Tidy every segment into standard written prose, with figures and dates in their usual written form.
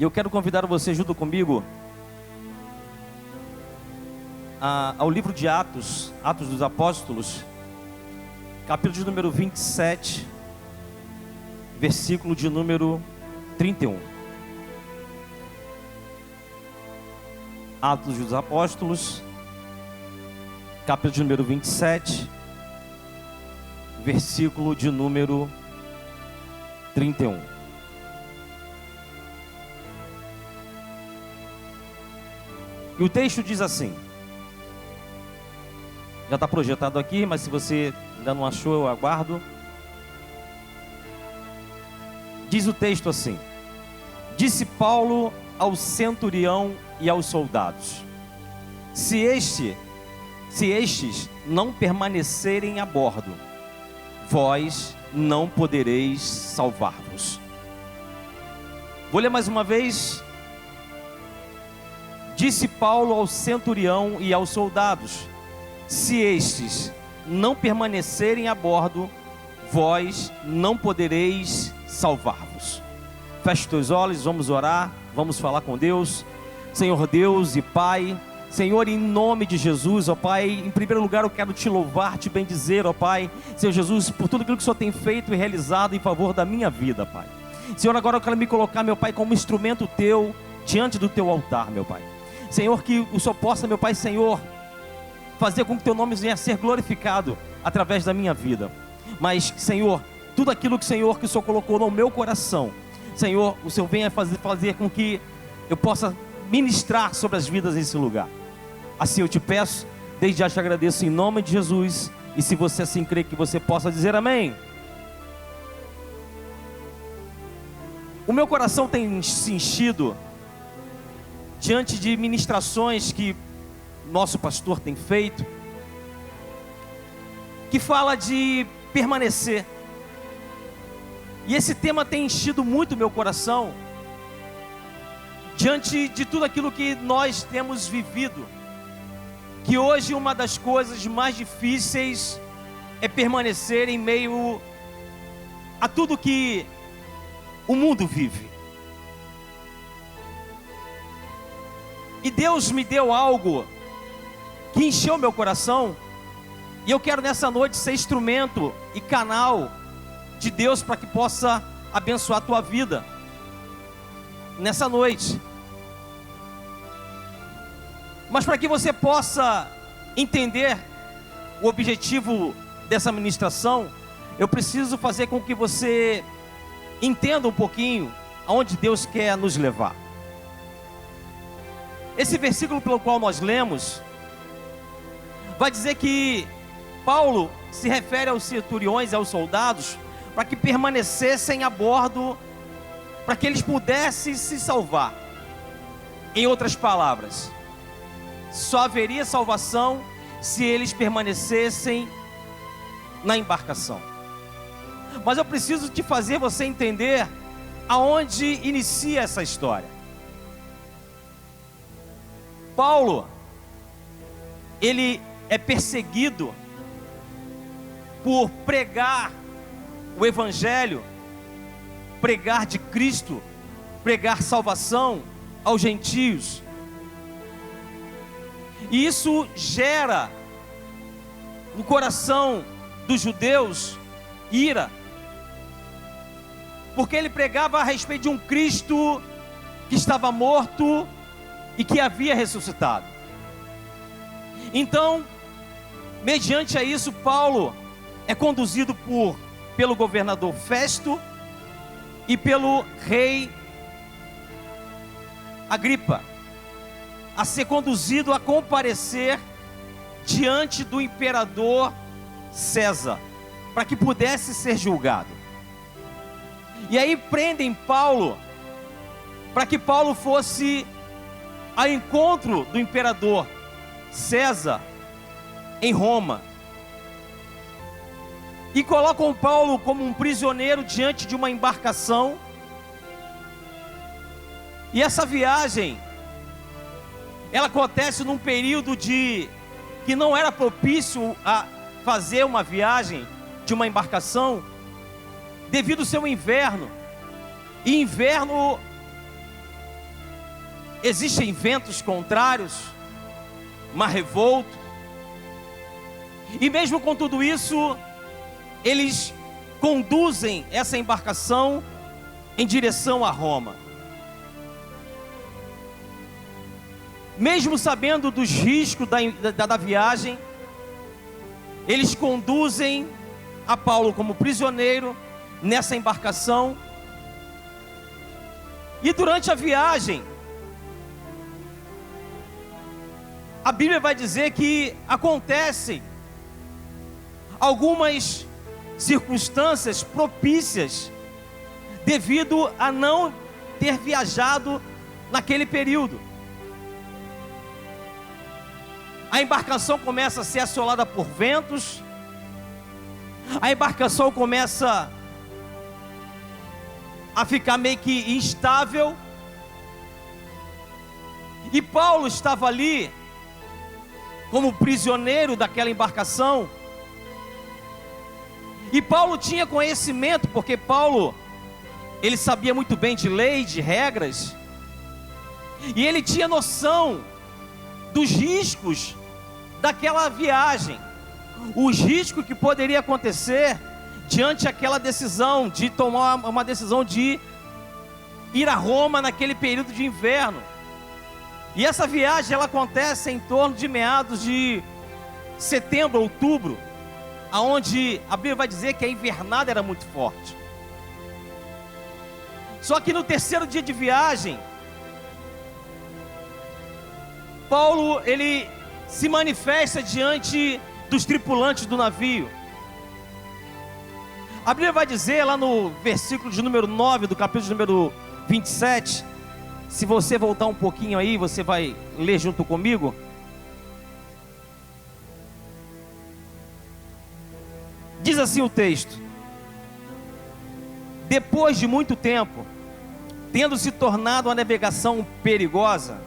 E eu quero convidar você junto comigo ao livro de Atos, Atos dos Apóstolos, capítulo de número 27, versículo de número 31. Atos dos Apóstolos, capítulo de número 27, versículo de número 31. E o texto diz assim, já está projetado aqui, mas se você ainda não achou, eu aguardo. Diz o texto assim: disse Paulo ao centurião e aos soldados: se estes não permanecerem a bordo, vós não podereis salvar-vos. Vou ler mais uma vez. Disse Paulo ao centurião e aos soldados: se estes não permanecerem a bordo, vós não podereis salvar-vos. Feche os teus olhos, vamos orar, vamos falar com Deus. Senhor Deus e Pai, Senhor, em nome de Jesus, ó Pai, em primeiro lugar eu quero te louvar, te bendizer, ó Pai, Senhor Jesus, por tudo aquilo que o Senhor tem feito e realizado em favor da minha vida, Pai. Senhor, agora eu quero me colocar, meu Pai, como instrumento teu, diante do teu altar, meu Pai. Senhor, que o Senhor possa, meu Pai, Senhor, fazer com que teu nome venha a ser glorificado através da minha vida. Mas, Senhor, tudo aquilo que o Senhor colocou no meu coração, Senhor, o Senhor venha fazer com que eu possa ministrar sobre as vidas nesse lugar. Assim eu te peço, desde já te agradeço em nome de Jesus. E se você assim crê, que você possa dizer amém. O meu coração tem se enchido diante de ministrações que nosso pastor tem feito, que fala de permanecer. E esse tema tem enchido muito meu coração, diante de tudo aquilo que nós temos vivido, que hoje uma das coisas mais difíceis é permanecer em meio a tudo que o mundo vive. E Deus me deu algo que encheu meu coração, e eu quero nessa noite ser instrumento e canal de Deus para que possa abençoar a tua vida nessa noite. Mas para que você possa entender o objetivo dessa ministração, eu preciso fazer com que você entenda um pouquinho aonde Deus quer nos levar. Esse versículo pelo qual nós lemos vai dizer que Paulo se refere aos centuriões e aos soldados para que permanecessem a bordo, para que eles pudessem se salvar. Em outras palavras, só haveria salvação se eles permanecessem na embarcação. Mas eu preciso te fazer você entender aonde inicia essa história. Paulo, ele é perseguido por pregar o Evangelho, pregar de Cristo, pregar salvação aos gentios. E isso gera no coração dos judeus ira, porque ele pregava a respeito de um Cristo que estava morto e que havia ressuscitado. Então, mediante a isso, Paulo é conduzido pelo governador Festo e pelo rei Agripa a ser conduzido a comparecer diante do imperador César, para que pudesse ser julgado. E aí prendem Paulo, para que Paulo fosse ao encontro do imperador César em Roma, e colocam Paulo como um prisioneiro diante de uma embarcação. E essa viagem, ela acontece num período que não era propício a fazer uma viagem de uma embarcação, devido ao seu inverno. E inverno existem ventos contrários, mar revolto, e mesmo com tudo isso, eles conduzem essa embarcação em direção a Roma. Mesmo sabendo dos riscos da viagem, eles conduzem a Paulo como prisioneiro nessa embarcação. E durante a viagem, a Bíblia vai dizer que acontecem algumas circunstâncias propícias devido a não ter viajado naquele período. A embarcação começa a ser assolada por ventos, a embarcação começa a ficar meio que instável, e Paulo estava ali como prisioneiro daquela embarcação. E Paulo tinha conhecimento, porque Paulo, ele sabia muito bem de lei, de regras, e ele tinha noção dos riscos daquela viagem, os riscos que poderia acontecer diante daquela decisão, de tomar uma decisão de ir a Roma naquele período de inverno. E essa viagem, ela acontece em torno de meados de setembro, outubro, aonde a Bíblia vai dizer que a invernada era muito forte. Só que no terceiro dia de viagem, Paulo, ele se manifesta diante dos tripulantes do navio. A Bíblia vai dizer lá no versículo de número 9 do capítulo de número 27, se você voltar um pouquinho aí, você vai ler junto comigo. Diz assim o texto: depois de muito tempo, tendo se tornado a navegação perigosa,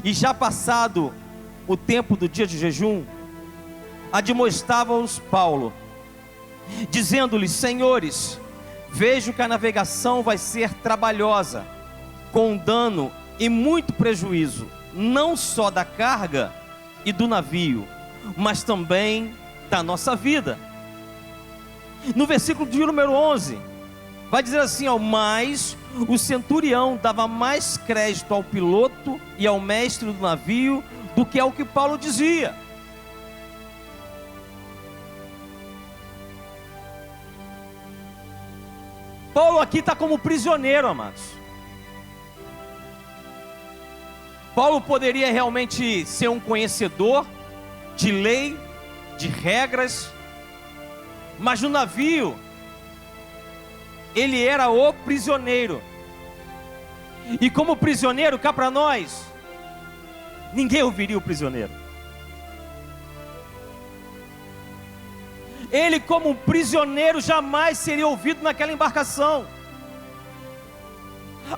e já passado o tempo do dia de jejum, admoestava-os Paulo, dizendo-lhes: senhores, vejo que a navegação vai ser trabalhosa, com dano e muito prejuízo, não só da carga e do navio, mas também da nossa vida. No versículo de número 11, vai dizer assim: mas o centurião dava mais crédito ao piloto e ao mestre do navio do que ao que Paulo dizia. Paulo aqui está como prisioneiro, amados. Paulo poderia realmente ser um conhecedor de lei, de regras, mas no navio ele era o prisioneiro. E como prisioneiro, cá para nós, ninguém ouviria o prisioneiro. Ele, como um prisioneiro, jamais seria ouvido naquela embarcação.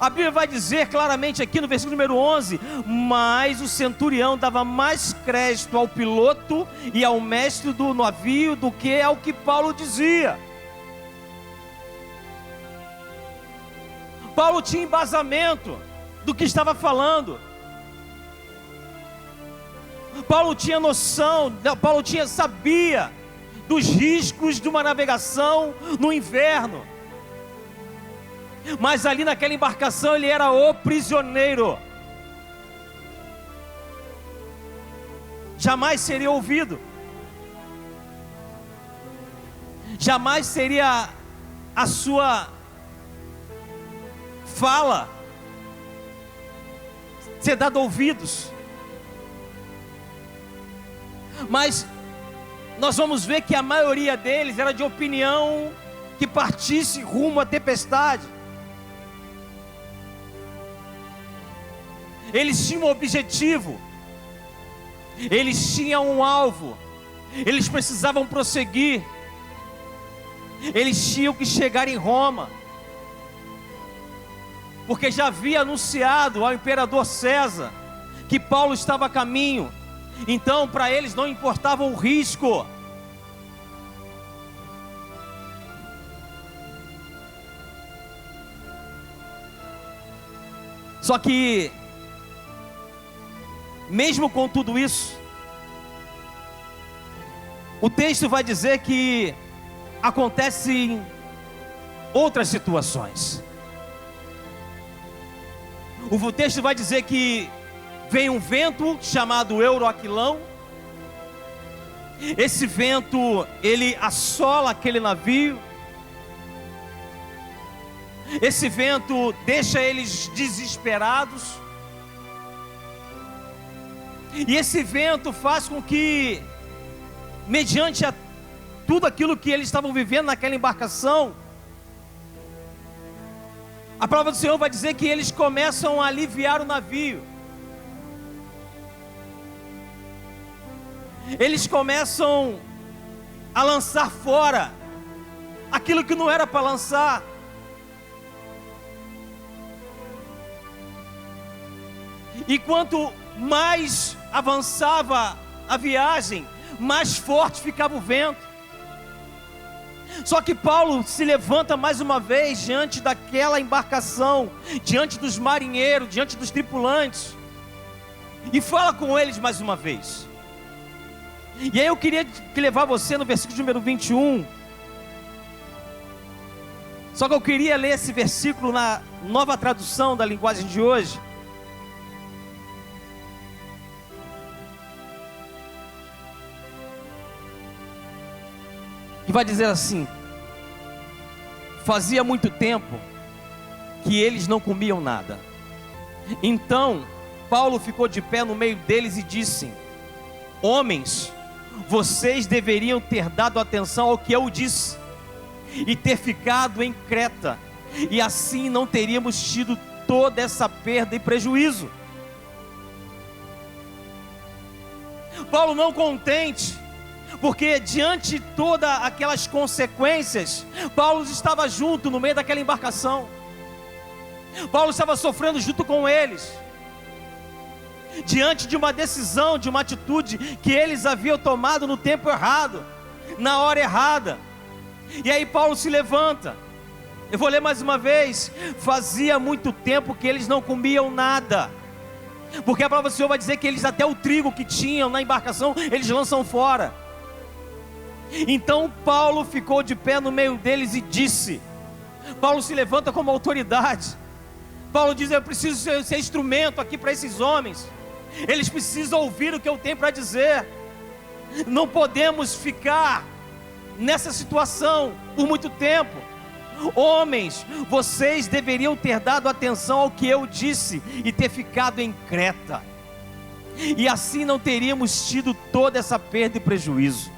A Bíblia vai dizer claramente aqui no versículo número 11: mas o centurião dava mais crédito ao piloto e ao mestre do navio do que ao que Paulo dizia. Paulo tinha embasamento do que estava falando. Paulo tinha noção, Paulo sabia dos riscos de uma navegação no inverno. Mas ali naquela embarcação ele era o prisioneiro. Jamais seria ouvido. Jamais seria a sua fala ser dado ouvidos. Mas nós vamos ver que a maioria deles era de opinião que partisse rumo à tempestade. Eles tinham um objetivo, eles tinham um alvo, eles precisavam prosseguir, eles tinham que chegar em Roma, porque já havia anunciado ao imperador César que Paulo estava a caminho. Então para eles não importava o risco. Só que mesmo com tudo isso, o texto vai dizer que acontecem outras situações. O texto vai dizer que vem um vento chamado Euroaquilão. Esse vento, ele assola aquele navio. Esse vento deixa eles desesperados. E esse vento faz com que, mediante tudo aquilo que eles estavam vivendo naquela embarcação, a palavra do Senhor vai dizer que eles começam a aliviar o navio. Eles começam a lançar fora aquilo que não era para lançar. E quanto mais avançava a viagem, mais forte ficava o vento. Só que Paulo se levanta mais uma vez diante daquela embarcação, diante dos marinheiros, diante dos tripulantes, e fala com eles mais uma vez. E aí eu queria levar você no versículo número 21. Só que eu queria ler esse versículo na nova tradução da linguagem de hoje. Que vai dizer assim: fazia muito tempo que eles não comiam nada. Então Paulo ficou de pé no meio deles e disse: homens, vocês deveriam ter dado atenção ao que eu disse e ter ficado em Creta, e assim não teríamos tido toda essa perda e prejuízo. Paulo, não contente, porque diante de todas aquelas consequências, Paulo estava junto no meio daquela embarcação. Paulo estava sofrendo junto com eles, diante de uma decisão, de uma atitude que eles haviam tomado no tempo errado, na hora errada. E aí Paulo se levanta. Eu vou ler mais uma vez. Fazia muito tempo que eles não comiam nada, porque a palavra do Senhor vai dizer que eles, até o trigo que tinham na embarcação, eles lançam fora. Então Paulo ficou de pé no meio deles e disse, Paulo se levanta como autoridade. Paulo diz: eu preciso ser instrumento aqui para esses homens. Eles precisam ouvir o que eu tenho para dizer. Não podemos ficar nessa situação por muito tempo. Homens, vocês deveriam ter dado atenção ao que eu disse e ter ficado em Creta, e assim não teríamos tido toda essa perda e prejuízo.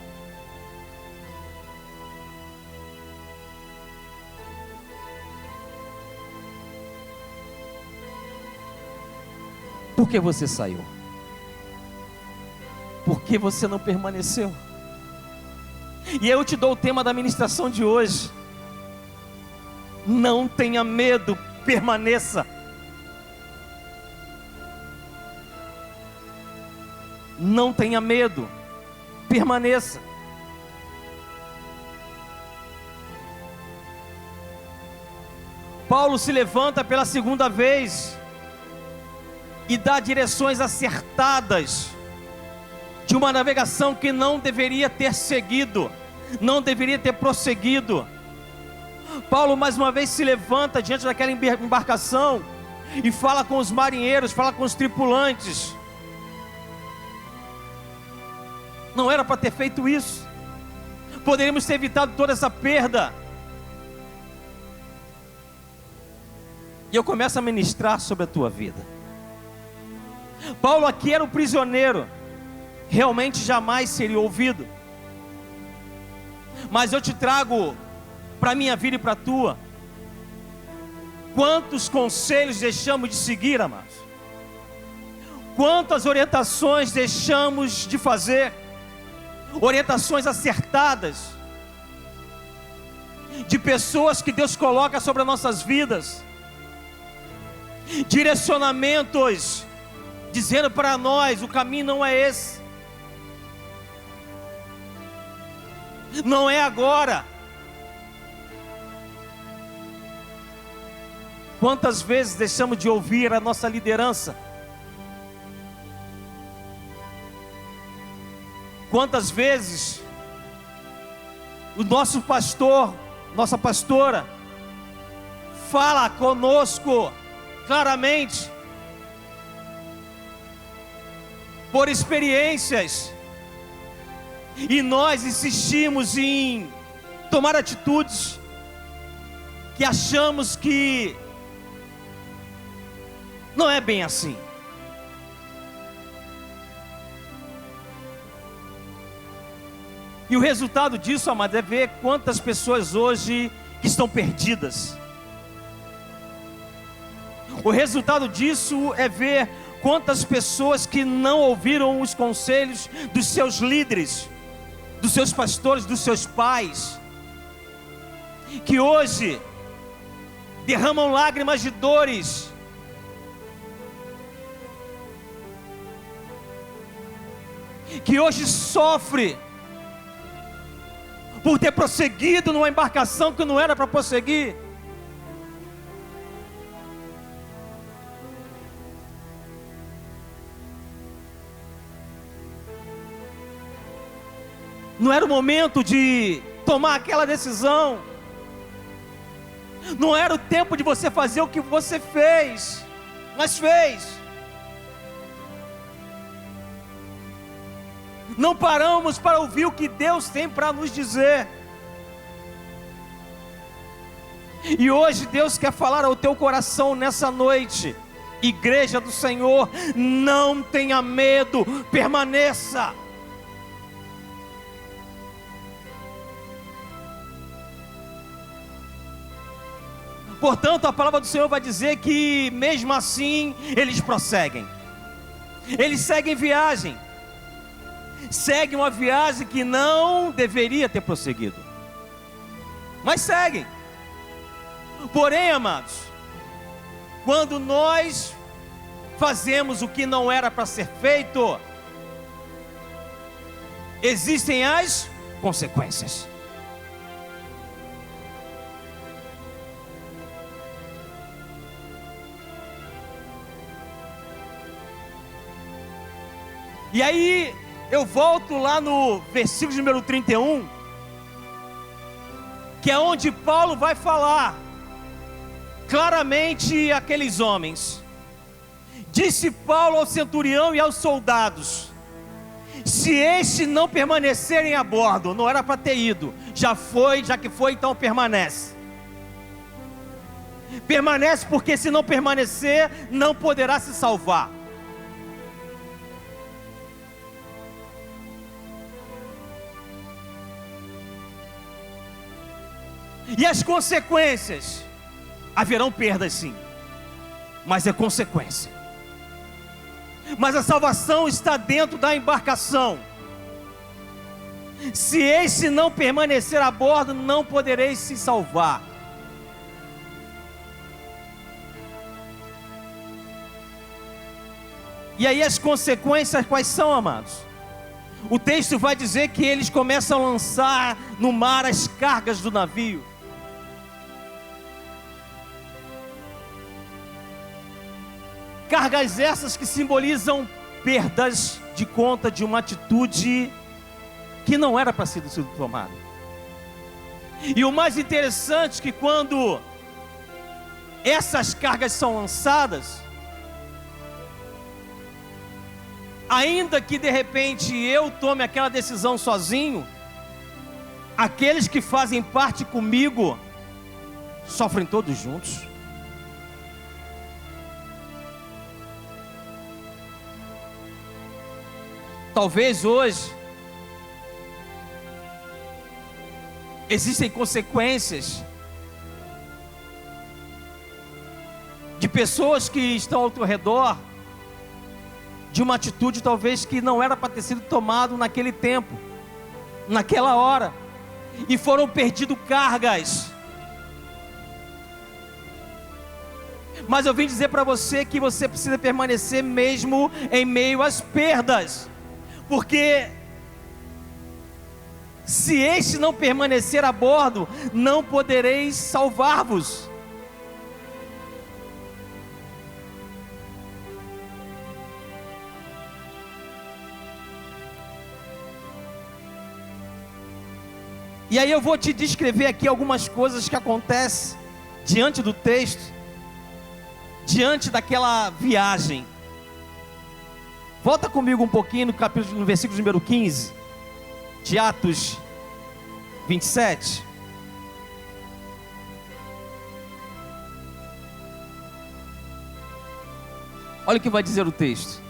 Por que você saiu? Por que você não permaneceu? E eu te dou o tema da ministração de hoje: não tenha medo, permaneça. Não tenha medo, permaneça. Paulo se levanta pela segunda vez e dá direções acertadas de uma navegação que não deveria ter seguido, não deveria ter prosseguido. Paulo mais uma vez se levanta diante daquela embarcação e fala com os marinheiros, fala com os tripulantes. Não era para ter feito isso. Poderíamos ter evitado toda essa perda. E eu começo a ministrar sobre a tua vida. Paulo aqui era um prisioneiro, realmente jamais seria ouvido. Mas eu te trago para a minha vida e para a tua. Quantos conselhos deixamos de seguir, amados? Quantas orientações deixamos de fazer? Orientações acertadas de pessoas que Deus coloca sobre as nossas vidas, direcionamentos dizendo para nós: o caminho não é esse, não é agora. Quantas vezes deixamos de ouvir a nossa liderança? Quantas vezes o nosso pastor, nossa pastora, fala conosco claramente, por experiências, e nós insistimos em tomar atitudes que achamos que não é bem assim. E o resultado disso, amado, é ver quantas pessoas hoje que estão perdidas. O resultado disso é ver quantas pessoas que não ouviram os conselhos dos seus líderes, dos seus pastores, dos seus pais, que hoje derramam lágrimas de dores, que hoje sofre por ter prosseguido numa embarcação que não era para prosseguir. Não era o momento de tomar aquela decisão. Não era o tempo de você fazer o que você fez, mas fez. Não paramos para ouvir o que Deus tem para nos dizer. E hoje Deus quer falar ao teu coração nessa noite. Igreja do Senhor, não tenha medo, permaneça. Portanto, a palavra do Senhor vai dizer que mesmo assim eles prosseguem. Eles seguem viagem. Seguem uma viagem que não deveria ter prosseguido, mas seguem. Porém, amados, quando nós fazemos o que não era para ser feito, existem as consequências. E aí eu volto lá no versículo número 31, que é onde Paulo vai falar claramente àqueles homens. Disse Paulo ao centurião e aos soldados: se estes não permanecerem a bordo, não era para ter ido, já que foi, então permanece. Permanece, porque se não permanecer, não poderá se salvar. E as consequências? Haverão perdas, sim, mas é consequência. Mas a salvação está dentro da embarcação. Se este não permanecer a bordo, não podereis se salvar. E aí as consequências quais são, amados? O texto vai dizer que eles começam a lançar no mar as cargas do navio. Cargas essas que simbolizam perdas de conta de uma atitude que não era para ter sido tomada. E o mais interessante é que quando essas cargas são lançadas, ainda que de repente eu tome aquela decisão sozinho, aqueles que fazem parte comigo sofrem todos juntos. Talvez hoje existem consequências de pessoas que estão ao teu redor, de uma atitude talvez que não era para ter sido tomado naquele tempo, naquela hora, e foram perdidas cargas. Mas eu vim dizer para você que você precisa permanecer mesmo em meio às perdas, porque se este não permanecer a bordo, não podereis salvar-vos. E aí eu vou te descrever aqui algumas coisas que acontecem diante do texto, diante daquela viagem. Volta comigo um pouquinho no versículo número 15 de Atos 27. Olha o que vai dizer o texto.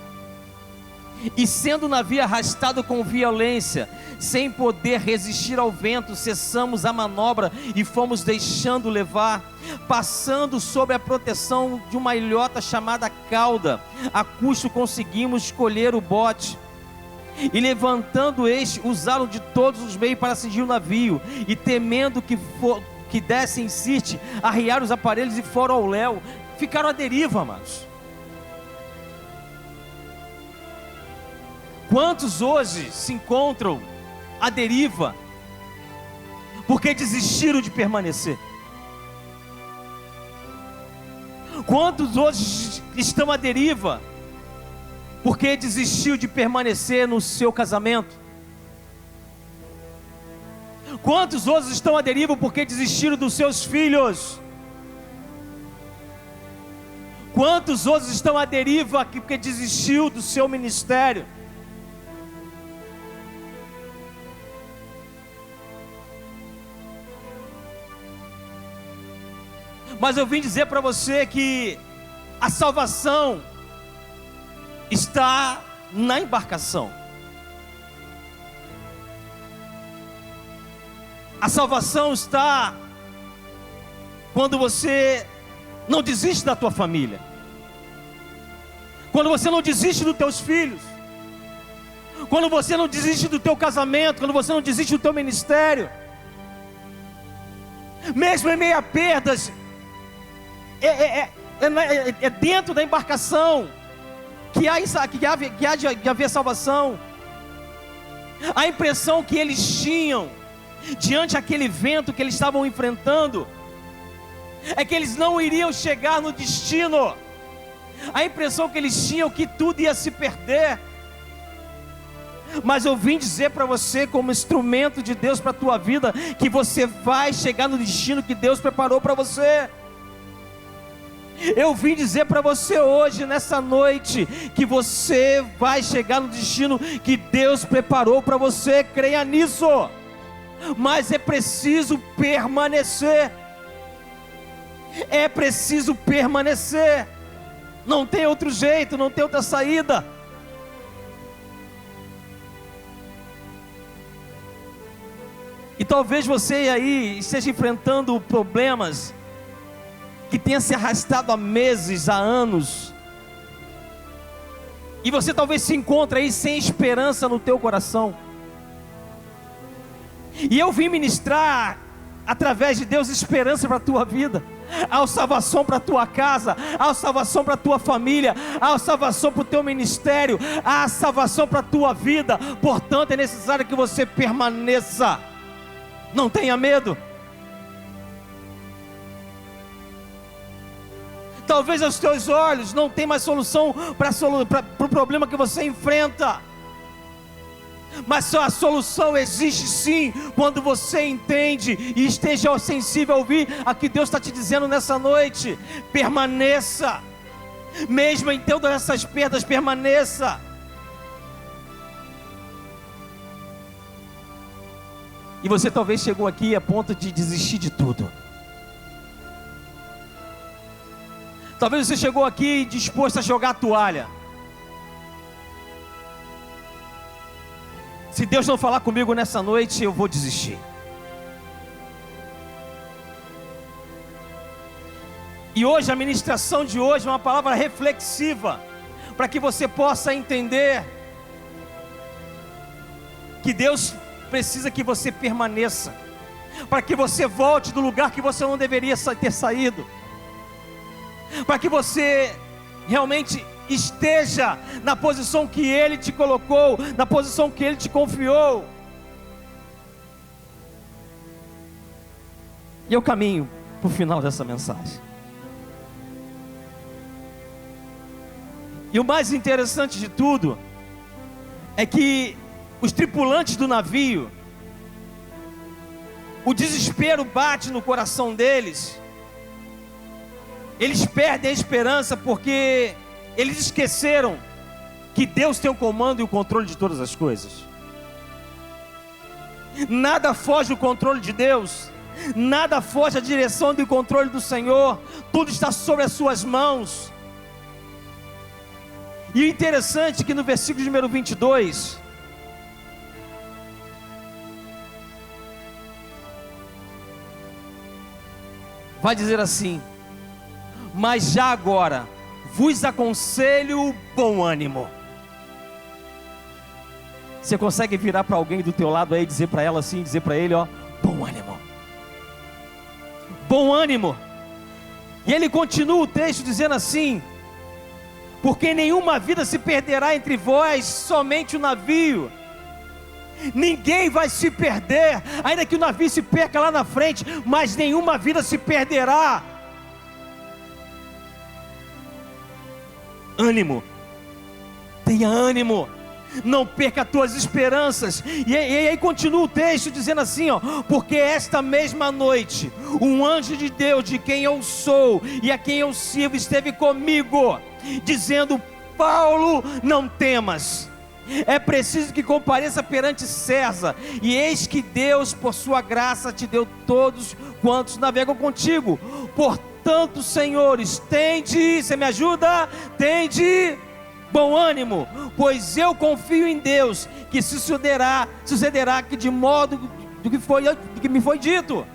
E sendo o navio arrastado com violência, sem poder resistir ao vento, cessamos a manobra e fomos deixando levar, passando sob a proteção de uma ilhota chamada Cauda. A custo conseguimos escolher o bote, e levantando este, usaram de todos os meios para cingir o navio, e temendo que desse em Sirte, arriaram os aparelhos e foram ao léu. Ficaram à deriva, amados. Quantos hoje se encontram à deriva porque desistiram de permanecer? Quantos hoje estão à deriva porque desistiu de permanecer no seu casamento? Quantos hoje estão à deriva porque desistiram dos seus filhos? Quantos hoje estão à deriva porque desistiu do seu ministério? Mas eu vim dizer para você que a salvação está na embarcação. A salvação está quando você não desiste da tua família, quando você não desiste dos teus filhos, quando você não desiste do teu casamento, quando você não desiste do teu ministério, mesmo em meio a perdas. É dentro da embarcação que há de haver salvação. A impressão que eles tinham diante daquele vento que eles estavam enfrentando é que eles não iriam chegar no destino. A impressão que eles tinham que tudo ia se perder. Mas eu vim dizer para você, como instrumento de Deus para a tua vida, que você vai chegar no destino que Deus preparou para você. Eu vim dizer para você hoje, nessa noite, que você vai chegar no destino que Deus preparou para você. Creia nisso. Mas é preciso permanecer. É preciso permanecer. Não tem outro jeito, não tem outra saída. E talvez você aí esteja enfrentando problemas que tenha se arrastado há meses, há anos, e você talvez se encontre aí sem esperança no teu coração. E eu vim ministrar através de Deus esperança para a tua vida, há salvação para a tua casa, há salvação para a tua família, há salvação para o teu ministério, há salvação para a tua vida. Portanto é necessário que você permaneça. Não tenha medo. Talvez aos teus olhos não tenha mais solução para o problema que você enfrenta, mas a solução existe sim, quando você entende e esteja sensível a ouvir a que Deus está te dizendo nessa noite. Permaneça, mesmo em todas essas perdas, permaneça. E você talvez chegou aqui a ponto de desistir de tudo. Talvez você chegou aqui disposto a jogar a toalha. Se Deus não falar comigo nessa noite, eu vou desistir. E hoje, a ministração de hoje é uma palavra reflexiva, para que você possa entender que Deus precisa que você permaneça, para que você volte do lugar que você não deveria ter saído, para que você realmente esteja na posição que Ele te colocou, na posição que Ele te confiou. E eu caminho para o final dessa mensagem. E o mais interessante de tudo é que os tripulantes do navio o desespero bate no coração deles, eles perdem a esperança porque eles esqueceram que Deus tem o comando e o controle de todas as coisas. Nada foge do controle de Deus, nada foge da direção e do controle do Senhor, tudo está sobre as suas mãos. E o interessante é que no versículo número 22, vai dizer assim: mas já agora vos aconselho bom ânimo. Você consegue virar para alguém do teu lado aí, dizer para ela assim, dizer para ele, ó, bom ânimo. Bom ânimo. E ele continua o texto dizendo assim: porque nenhuma vida se perderá entre vós, somente o navio. Ninguém vai se perder, ainda que o navio se perca lá na frente, mas nenhuma vida se perderá. Ânimo, tenha ânimo, não perca as tuas esperanças. E aí continua o texto dizendo assim, ó: porque esta mesma noite, um anjo de Deus, de quem eu sou e a quem eu sirvo, esteve comigo, dizendo: Paulo, não temas, é preciso que compareça perante César, e eis que Deus, por sua graça, te deu todos quantos navegam contigo. Portanto, senhores, tende, você me ajuda? Tende bom ânimo, pois eu confio em Deus, que sucederá que de modo do que me foi dito.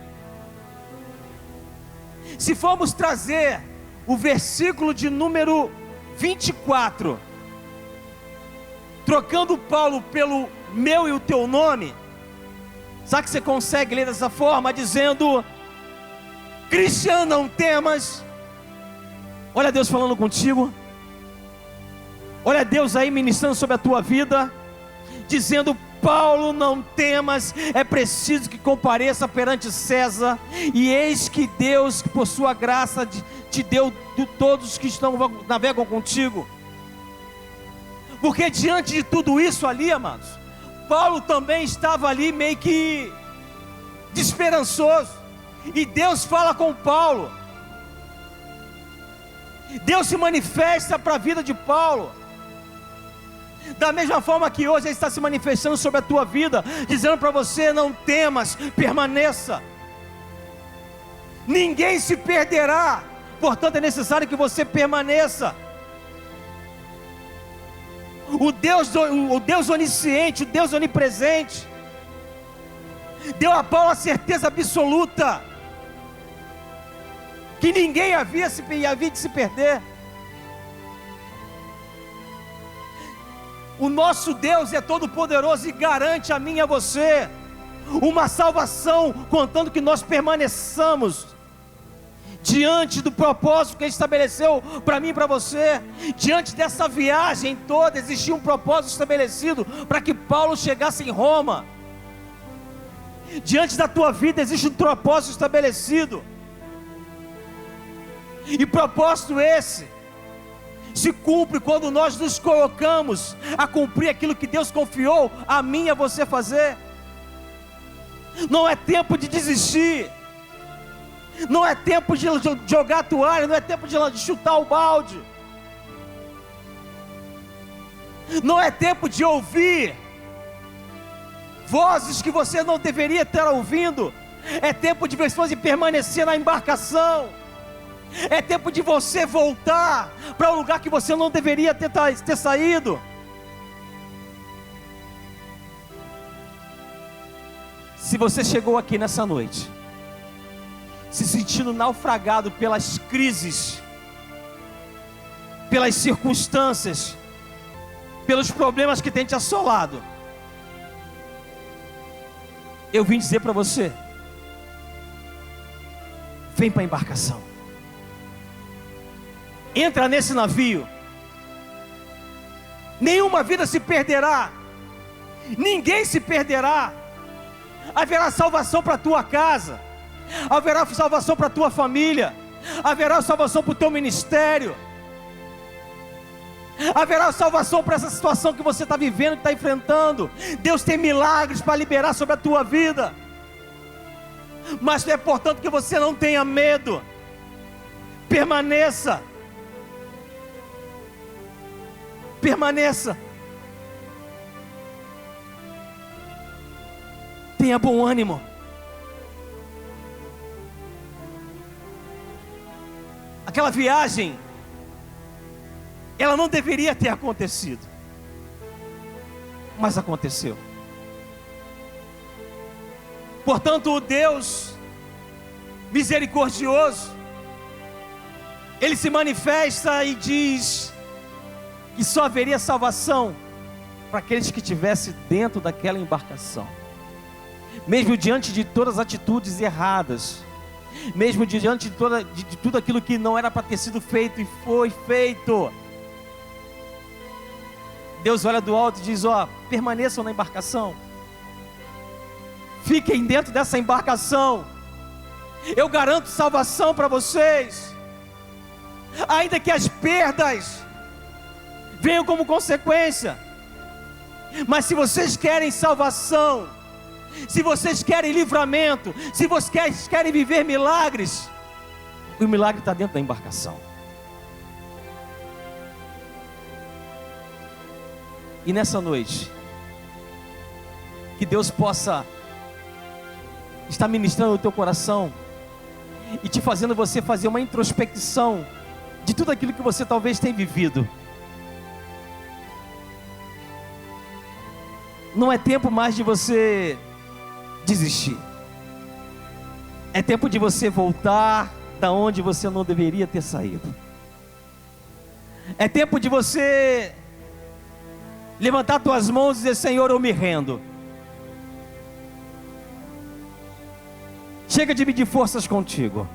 Se formos trazer o versículo de número 24, trocando Paulo pelo meu e o teu nome, sabe que você consegue ler dessa forma, dizendo: Cristiano, não temas. Olha Deus falando contigo, olha Deus aí ministrando sobre a tua vida, dizendo: Paulo, não temas, é preciso que compareça perante César, e eis que Deus, por sua graça, te deu de todos que navegam contigo. Porque diante de tudo isso ali, amados, Paulo também estava ali meio que desesperançoso, e Deus fala com Paulo, Deus se manifesta para a vida de Paulo, da mesma forma que hoje Ele está se manifestando sobre a tua vida, dizendo para você: não temas, permaneça, ninguém se perderá, portanto é necessário que você permaneça. O Deus onisciente, o Deus onipresente, deu a Paulo a certeza absoluta que ninguém havia de se perder. O nosso Deus é todo poderoso e garante a mim e a você uma salvação, contando que nós permaneçamos diante do propósito que Ele estabeleceu para mim e para você. Diante dessa viagem toda existia um propósito estabelecido para que Paulo chegasse em Roma. Diante da tua vida existe um propósito estabelecido, e propósito esse se cumpre quando nós nos colocamos a cumprir aquilo que Deus confiou a mim e a você fazer. Não é tempo de desistir, não é tempo de jogar a toalha, não é tempo de chutar o balde, não é tempo de ouvir vozes que você não deveria estar ouvindo. É tempo de pessoas permanecer na embarcação. É tempo de você voltar para o lugar que você não deveria ter saído. Se você chegou aqui nessa noite se sentindo naufragado pelas crises, pelas circunstâncias, pelos problemas que tem te assolado, eu vim dizer para você: vem para a embarcação, entra nesse navio. Nenhuma vida se perderá, ninguém se perderá. Haverá salvação para a tua casa, haverá salvação para a tua família, haverá salvação para o teu ministério, haverá salvação para essa situação que você está vivendo, que está enfrentando. Deus tem milagres para liberar sobre a tua vida. Mas é portanto que você não tenha medo. Permaneça. Permaneça. Tenha bom ânimo. Aquela viagem, ela não deveria ter acontecido, mas aconteceu. Portanto, o Deus misericordioso, Ele se manifesta e diz que só haveria salvação para aqueles que estivessem dentro daquela embarcação. Mesmo diante de todas as atitudes erradas, mesmo diante de tudo aquilo que não era para ter sido feito e foi feito, Deus olha do alto e diz: permaneçam na embarcação, fiquem dentro dessa embarcação, eu garanto salvação para vocês, ainda que as perdas venham como consequência, mas se vocês querem salvação, se vocês querem livramento, se vocês querem viver milagres, o milagre está dentro da embarcação. E nessa noite, que Deus possa estar ministrando o teu coração e te fazendo você fazer uma introspecção de tudo aquilo que você talvez tenha vivido. Não é tempo mais de você desistir. É tempo de você voltar da onde você não deveria ter saído. É tempo de você levantar tuas mãos e dizer: Senhor, eu me rendo. Chega de medir forças contigo.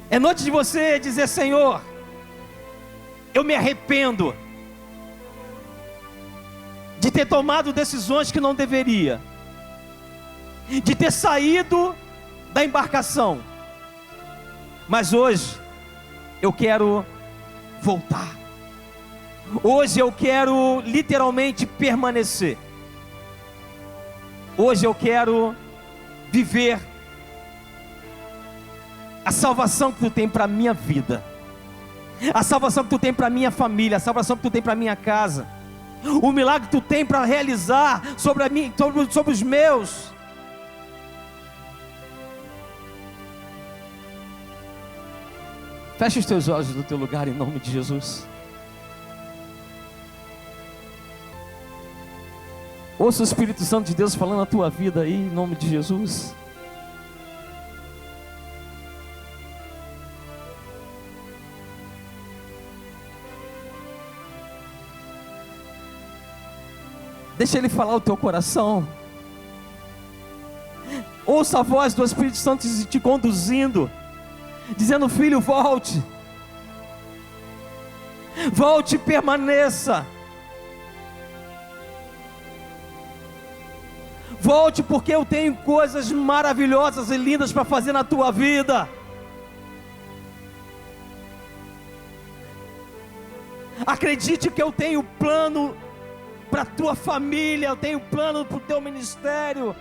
É noite de você dizer: Senhor, eu me arrependo de ter tomado decisões que não deveria, de ter saído da embarcação, mas hoje eu quero voltar. Hoje eu quero literalmente permanecer. Hoje eu quero viver a salvação que tu tem para a minha vida, a salvação que tu tem para a minha família, a salvação que tu tem para a minha casa, o milagre que tu tem para realizar sobre a mim, sobre os meus. Feche os teus olhos no teu lugar em nome de Jesus. Ouça o Espírito Santo de Deus falando na tua vida aí em nome de Jesus. Deixa Ele falar o teu coração. Ouça a voz do Espírito Santo te conduzindo, dizendo: filho, volte. Volte e permaneça. Volte, porque eu tenho coisas maravilhosas e lindas para fazer na tua vida. Acredite que eu tenho plano para a tua família, eu tenho plano para o teu ministério.